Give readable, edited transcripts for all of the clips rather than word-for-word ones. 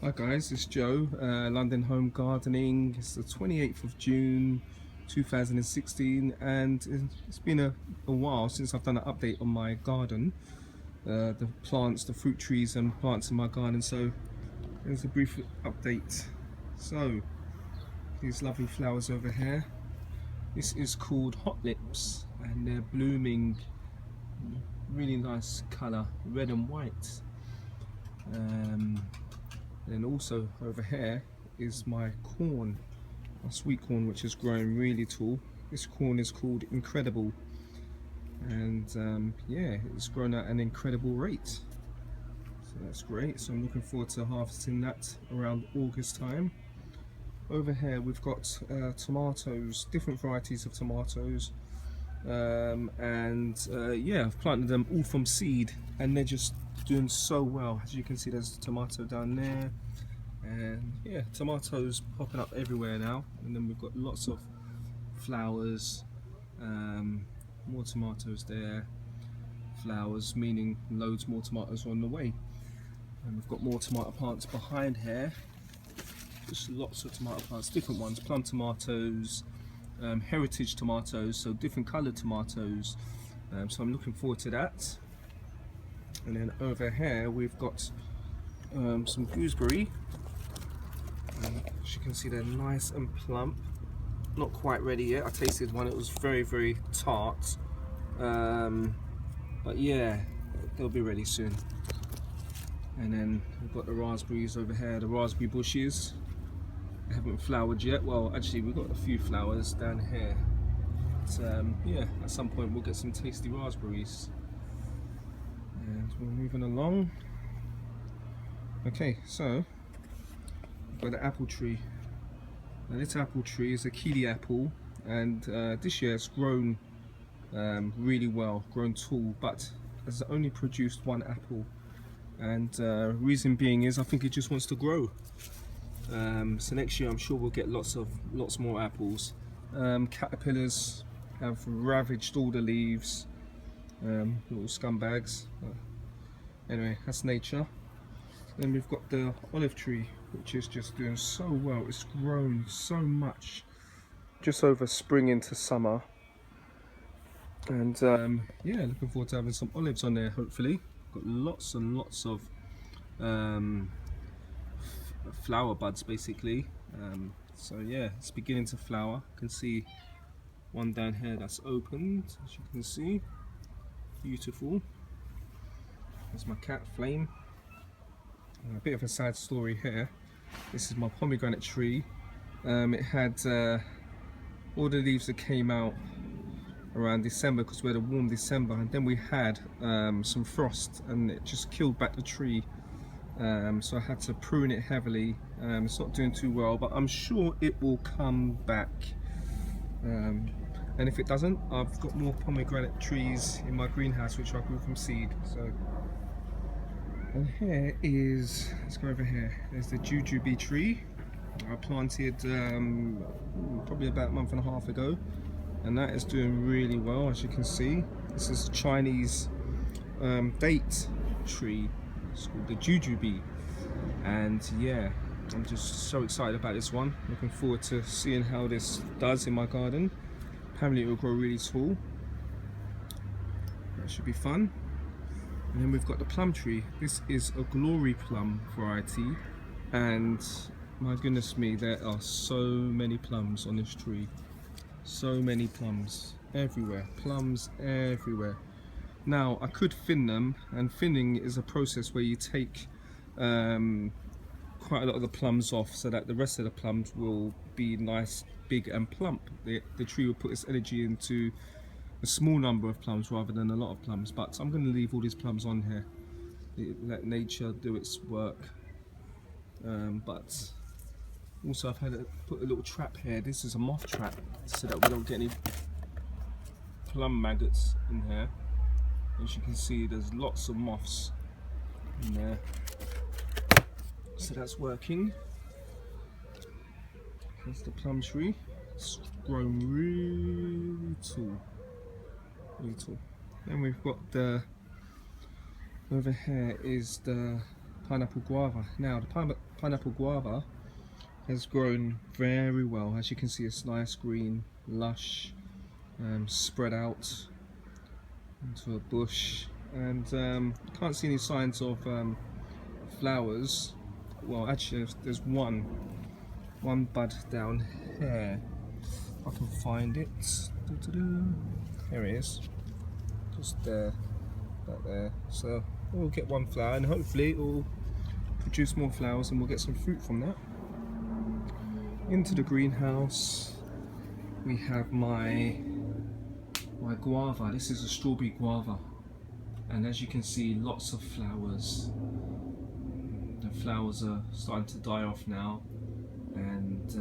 Hi guys, it's Joe, London Home Gardening. It's the 28th of June 2016 and it's been a while since I've done an update on my garden, the plants, the fruit trees and plants in my garden. So there's a brief update. So these lovely flowers over here, this is called Hot Lips and they're blooming, really nice colour, red and white. And also over here is my corn, my sweet corn, which is growing really tall. This corn is called Incredible, and yeah, it's grown at an incredible rate. So that's great. So I'm looking forward to harvesting that around August time. Over here we've got tomatoes, different varieties of tomatoes, yeah, I've planted them all from seed and they're just doing so well. As you can see, there's a tomato down there, and yeah, tomatoes popping up everywhere now. And then we've got lots of flowers, more tomatoes there, flowers meaning loads more tomatoes on the way. And we've got more tomato plants behind here, just lots of tomato plants, different ones, plum tomatoes, heritage tomatoes, so different coloured tomatoes. So I'm looking forward to that. And then over here we've got some gooseberry. As you can see, they're nice and plump, not quite ready yet. I tasted one, it was very tart, but yeah, they'll be ready soon. And then we've got the raspberries over here, the raspberry bushes. They haven't flowered yet. Well, actually we've got a few flowers down here, but yeah, at some point we'll get some tasty raspberries. And we're moving along. Okay, so we've got the apple tree. Now this apple tree is a kiwi apple, and this year it's grown really well, grown tall, but has only produced one apple. And reason being is I think it just wants to grow. So next year I'm sure we'll get lots more apples. Caterpillars have ravaged all the leaves, little scumbags. Anyway, that's nature. Then we've got the olive tree, which is just doing so well. It's grown so much just over spring into summer, and yeah, looking forward to having some olives on there hopefully. Got lots and lots of flower buds basically, so yeah, it's beginning to flower. You can see one down here that's opened, as you can see, beautiful. There's my cat Flame. A bit of a sad story here. This is my pomegranate tree. It had all the leaves that came out around December because we had a warm December, and then we had some frost and it just killed back the tree. So I had to prune it heavily. It's not doing too well, but I'm sure it will come back. And if it doesn't, I've got more pomegranate trees in my greenhouse which I grew from seed. So, and here is, let's go over here, there's the Jujube tree. I planted probably about a month and a half ago, and that is doing really well. As you can see, this is a Chinese date tree. It's called the Jujube, and yeah, I'm just so excited about this one. Looking forward to seeing how this does in my garden. Apparently it will grow really tall. That should be fun. And then we've got the plum tree. This is a glory plum variety, and my goodness me, there are so many plums on this tree. So many plums everywhere, plums everywhere. Now I could thin them, and thinning is a process where you take quite a lot of the plums off so that the rest of the plums will be nice, big and plump. The tree will put its energy into a small number of plums rather than a lot of plums, but I'm going to leave all these plums on here, let nature do its work. But also I've had to put a little trap here. This is a moth trap so that we don't get any plum maggots in here. As you can see, there's lots of moths in there, so that's working. Here's the plum tree. It's grown really tall, really tall. Then we've got the, over here is the pineapple guava. Now the pineapple guava has grown very well. As you can see, it's nice green, lush, spread out into a bush, and can't see any signs of flowers. Well, actually there's one bud down here. If I can find it. Here it is, just there, back there. So we'll get one flower, and hopefully it will produce more flowers, and we'll get some fruit from that. Into the greenhouse we have my guava. This is a strawberry guava, and as you can see, lots of flowers. The flowers are starting to die off now, and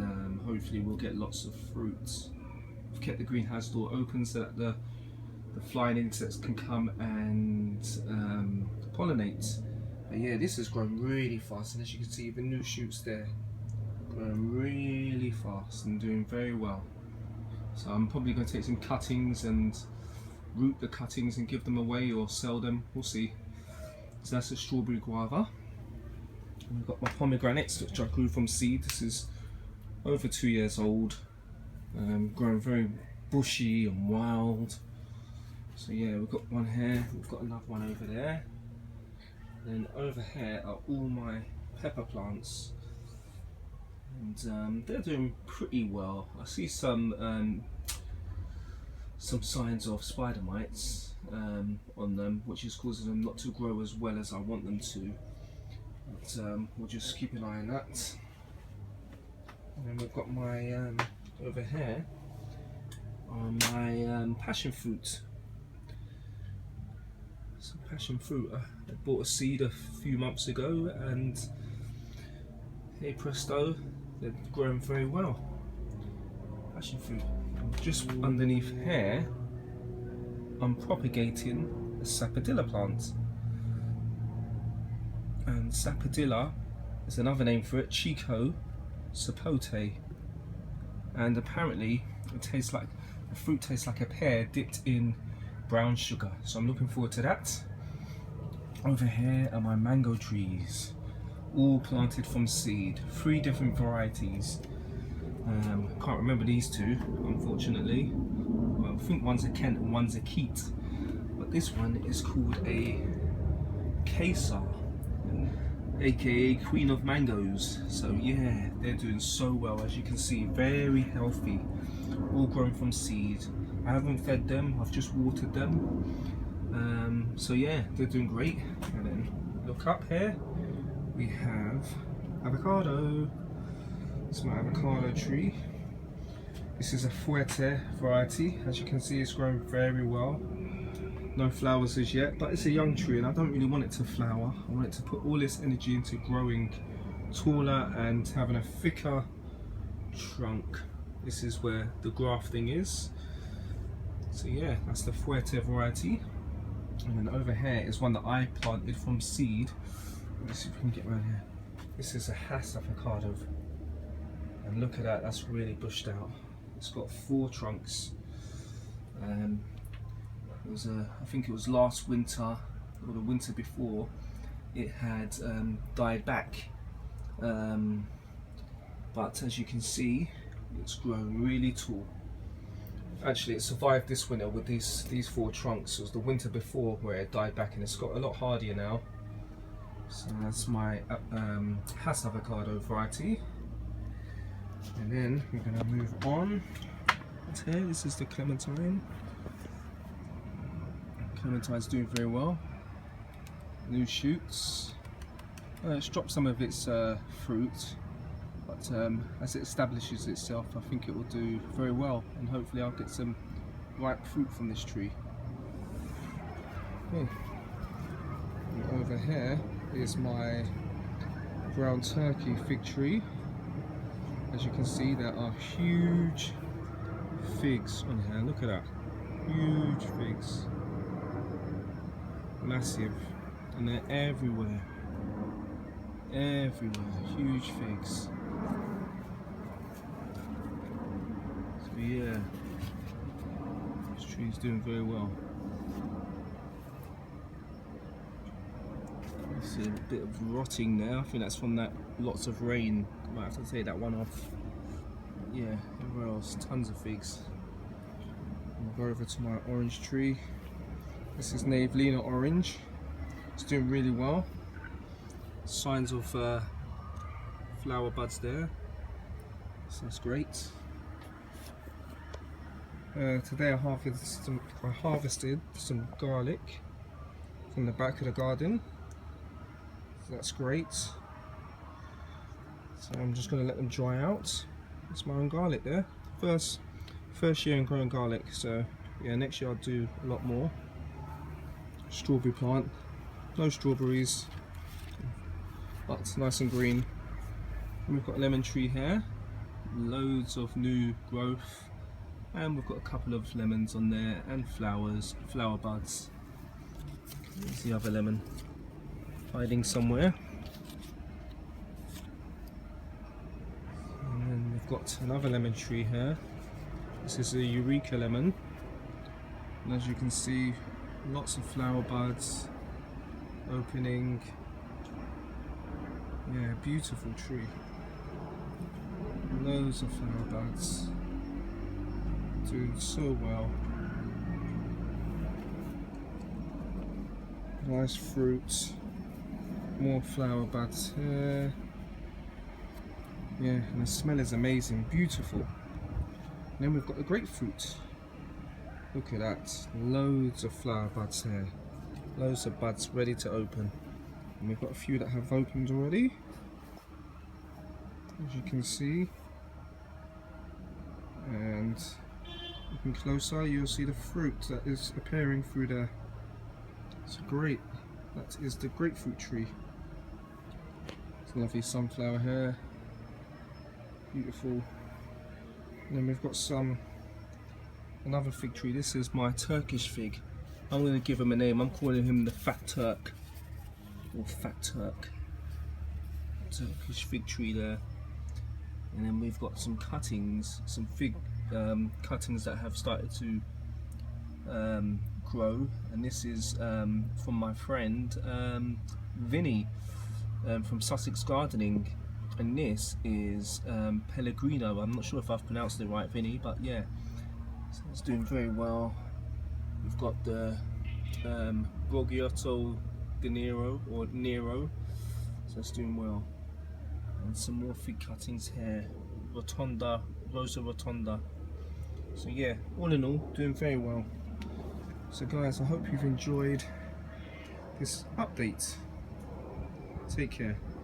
hopefully we'll get lots of fruit. I've kept the greenhouse door open so that the flying insects can come and pollinate. But yeah, this has grown really fast, and as you can see, the new shoots there, growing really fast and doing very well. So I'm probably going to take some cuttings and root the cuttings and give them away or sell them, we'll see. So that's a strawberry guava. And we've got my pomegranates, which I grew from seed. This is over 2 years old, growing very bushy and wild. So yeah, we've got one here, we've got another one over there. Then over here are all my pepper plants, and they're doing pretty well. I see some signs of spider mites on them, which is causing them not to grow as well as I want them to. But we'll just keep an eye on that. And then we've got my over here are my passion fruit. Some passion fruit. I bought a seed a few months ago, and hey presto, they're growing very well. Passion fruit. Just underneath here, I'm propagating a sapodilla plant. And sapodilla is another name for it, Chico sapote. And apparently it tastes like, the fruit tastes like a pear dipped in brown sugar. So I'm looking forward to that. Over here are my mango trees, all planted from seed, 3 different varieties. Can't remember these two, unfortunately. Well, I think one's a Kent and one's a Keat, but this one is called a Kesar, aka Queen of Mangoes. So yeah, they're doing so well. As you can see, very healthy, all grown from seed. I haven't fed them, I've just watered them. So yeah, they're doing great. And then look up here, we have avocado. It's my avocado tree. This is a Fuerte variety. As you can see, it's growing very well. No flowers as yet, but it's a young tree, and I don't really want it to flower. I want it to put all this energy into growing taller and having a thicker trunk. This is where the grafting is. So yeah, that's the Fuerte variety. And then over here is one that I planted from seed. Let's see if we can get around here. This is a Hass avocado. And look at that, that's really bushed out. It's got 4 trunks. It was I think it was last winter or the winter before, it had died back. But as you can see, it's grown really tall. Actually, it survived this winter with these 4 trunks. It was the winter before where it died back, and it's got a lot hardier now. So that's my Hass avocado variety. And then we're going to move on. Here, this is the Clementine. Clementine's doing very well. New shoots. It's dropped some of its fruit, but as it establishes itself, I think it will do very well, and hopefully I'll get some ripe fruit from this tree. Okay. And over here is my brown turkey fig tree. As you can see, there are huge figs on here. Look at that, huge figs, massive, and they're everywhere. Huge figs. So yeah, this tree is doing very well. See a bit of rotting there. I think that's from that lots of rain. Might have to take that one off. Yeah, everywhere else, tons of figs. I'll go over to my orange tree. This is Navelina orange. It's doing really well. Signs of flower buds there. So that's great. Today I harvested some garlic from the back of the garden. So that's great. So I'm just going to let them dry out. It's my own garlic there. First year in growing garlic, so yeah, next year I'll do a lot more. Strawberry plant, no strawberries, but it's nice and green. And we've got a lemon tree here, loads of new growth, and we've got a couple of lemons on there and flower buds. There's the other lemon hiding somewhere. And then we've got another lemon tree here. This is a Eureka lemon, and as you can see, lots of flower buds opening. Yeah, beautiful tree. Loads of flower buds. Doing so well. Nice fruit. More flower buds here. Yeah, and the smell is amazing, beautiful. And then we've got the grapefruit. Look at that, loads of flower buds here. Loads of buds ready to open. And we've got a few that have opened already. As you can see. And looking closer, you'll see the fruit that is appearing through there. It's great. That is the grapefruit tree. It's a lovely sunflower here. Beautiful. And then we've got another fig tree. This is my Turkish fig. I'm going to give him a name. I'm calling him the Fat Turk, or Fat Turk. Turkish fig tree there. And then we've got some cuttings, some fig cuttings that have started to grow. And this is from my friend Vinny from Sussex Gardening. And this is Pellegrino. I'm not sure if I've pronounced it right, Vinny, but yeah, so it's doing very well. We've got the Borgiotto de Nero, or Nero, so it's doing well. And some more fig cuttings here, Rotonda, Rosa Rotonda. So yeah, all in all, doing very well. So guys, I hope you've enjoyed this update. Take care.